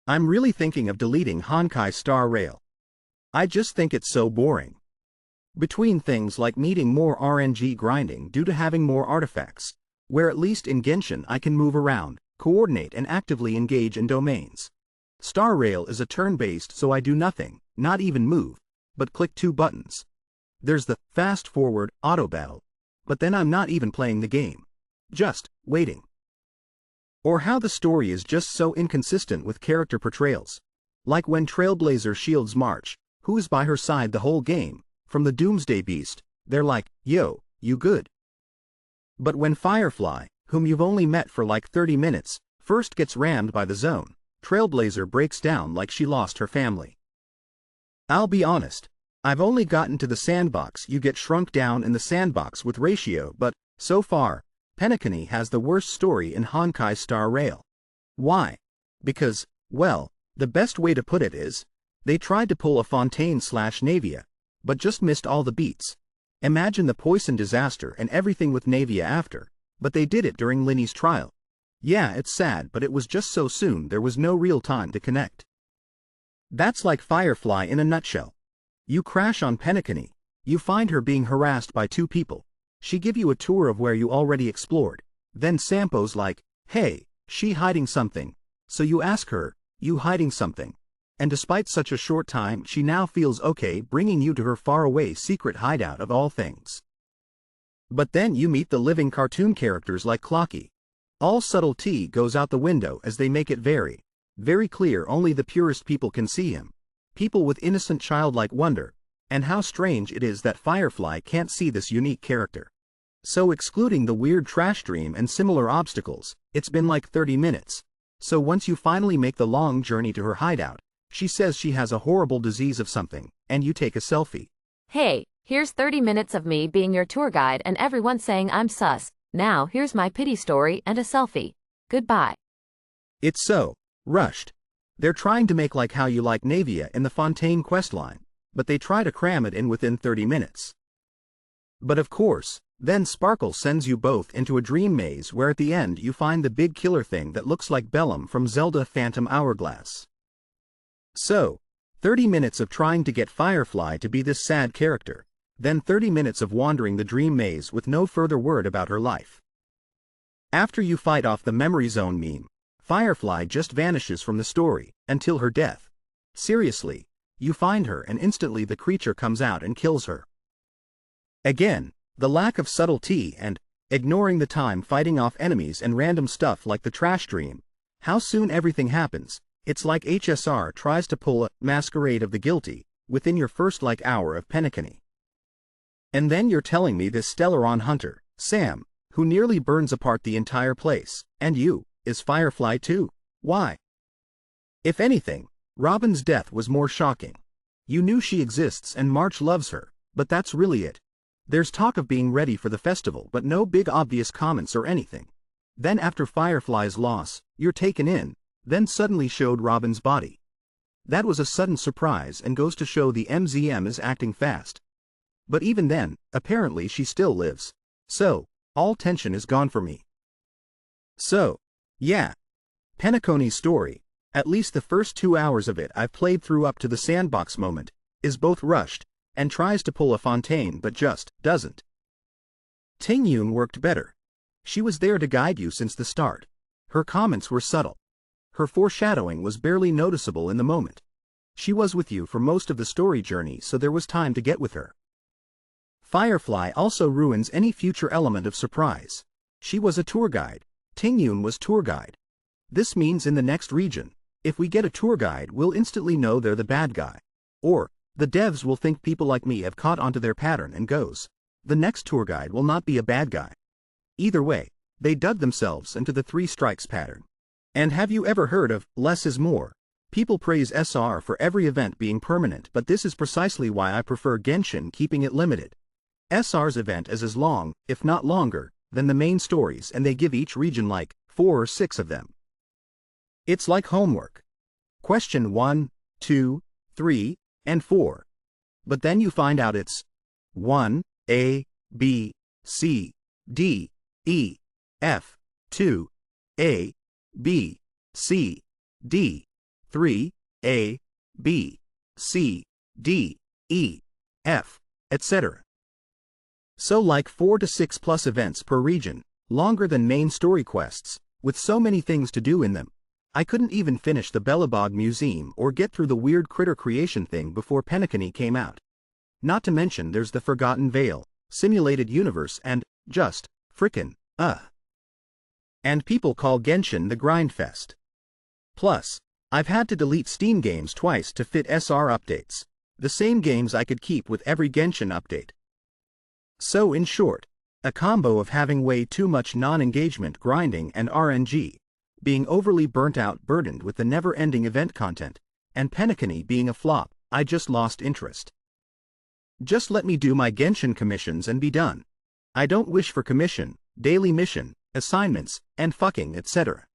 I'm really thinking of deleting Honkai starrail. I just think it's so boring. Between things like needing more RNG grinding due to having more artifacts, where at least in Genshin I can move around, coordinate and actively engage in domains. Starrail is a turn-based, so I do nothing, not even move, but click 2 buttons. There's the fast forward auto battle, but then I'm not even playing the game. Just waiting. Or how the story is just so inconsistent with character portrayals. Like when Trailblazer shields March, who is by her side the whole game, from the Doomsday Beast, they're like, yo, you good? But when Firefly, whom you've only met for like 30 minutes, first gets rammed by the zone, Trailblazer breaks down like she lost her family. I'll be honest, I've only gotten to the sandbox. You get shrunk down in the sandbox with Ratio, but, so far, Penacony has the worst story in Honkai starrail. Why? Because, well, the best way to put it is, they tried to pull a Fontaine/Navia, but just missed all the beats. Imagine the Poison disaster and everything with Navia after, but they did it during Linny's trial. Yeah, it's sad, but it was just so soon there was no real time to connect. That's like Firefly in a nutshell. You crash on Penacony, you find her being harassed by 2 people. She give you a tour of where you already explored. Then Sampo's like, hey, she hiding something. So you ask her, you hiding something? And despite such a short time, she now feels okay bringing you to her faraway secret hideout of all things. But then you meet the living cartoon characters like Clocky. All subtlety goes out the window as they make it very, very clear only the purest people can see him. People with innocent childlike wonder. And how strange it is that Firefly can't see this unique character. So excluding the weird trash dream and similar obstacles, it's been like 30 minutes. So once you finally make the long journey to her hideout, she says she has a horrible disease of something, and you take a selfie. Hey, here's 30 minutes of me being your tour guide and everyone saying I'm sus. Now here's my pity story and a selfie. Goodbye. It's so rushed. They're trying to make like How You Like Navia in the Fontaine questline, but they try to cram it in within 30 minutes. But of course, then Sparkle sends you both into a dream maze where at the end you find the big killer thing that looks like Bellum from Zelda Phantom Hourglass. So, 30 minutes of trying to get Firefly to be this sad character, then 30 minutes of wandering the dream maze with no further word about her life. After you fight off the memory zone meme, Firefly just vanishes from the story, until her death. Seriously, you find her and instantly the creature comes out and kills her. Again, the lack of subtlety and ignoring the time fighting off enemies and random stuff like the trash dream, how soon everything happens. It's like HSR tries to pull a Masquerade of the Guilty within your first like hour of Penacony. And then you're telling me this Stellaron hunter, Sam, who nearly burns apart the entire place, and you, is Firefly too? Why? If anything, Robin's death was more shocking. You knew she exists and March loves her, but that's really it. There's talk of being ready for the festival but no big obvious comments or anything. Then after Firefly's loss, you're taken in, then suddenly showed Robin's body. That was a sudden surprise and goes to show the MZM is acting fast. But even then, apparently she still lives. So, all tension is gone for me. So, yeah. Penacony's story, at least the first 2 hours of it I've played through up to the sandbox moment, is both rushed, and tries to pull a Fontaine but just doesn't. Tingyun worked better. She was there to guide you since the start. Her comments were subtle. Her foreshadowing was barely noticeable in the moment. She was with you for most of the story journey, so there was time to get with her. Firefly also ruins any future element of surprise. She was a tour guide. Tingyun was tour guide. This means in the next region, if we get a tour guide, we'll instantly know they're the bad guy. Or, the devs will think people like me have caught onto their pattern and goes, the next tour guide will not be a bad guy. Either way, they dug themselves into the 3 strikes pattern. And have you ever heard of less is more? People praise SR for every event being permanent, but this is precisely why I prefer Genshin keeping it limited. SR's event is as long, if not longer, than the main stories, and they give each region like 4 or 6 of them. It's like homework. Question 1, 2, 3, and 4. But then you find out it's 1, A, B, C, D, E, F, 2, A, B, C, D, 3, A, B, C, D, E, F, etc. So like 4 to 6 plus events per region, longer than main story quests, with so many things to do in them. I couldn't even finish the Belobog Museum or get through the weird critter creation thing before Penacony came out. Not to mention there's the Forgotten Vale, Simulated Universe and, just, frickin', And people call Genshin the Grindfest. Plus, I've had to delete Steam games twice to fit SR updates, the same games I could keep with every Genshin update. So in short, a combo of having way too much non-engagement grinding and RNG, being overly burnt out burdened with the never-ending event content, and Penacony being a flop, I just lost interest. Just let me do my Genshin commissions and be done. I don't wish for commission, daily mission, assignments, and fucking etc.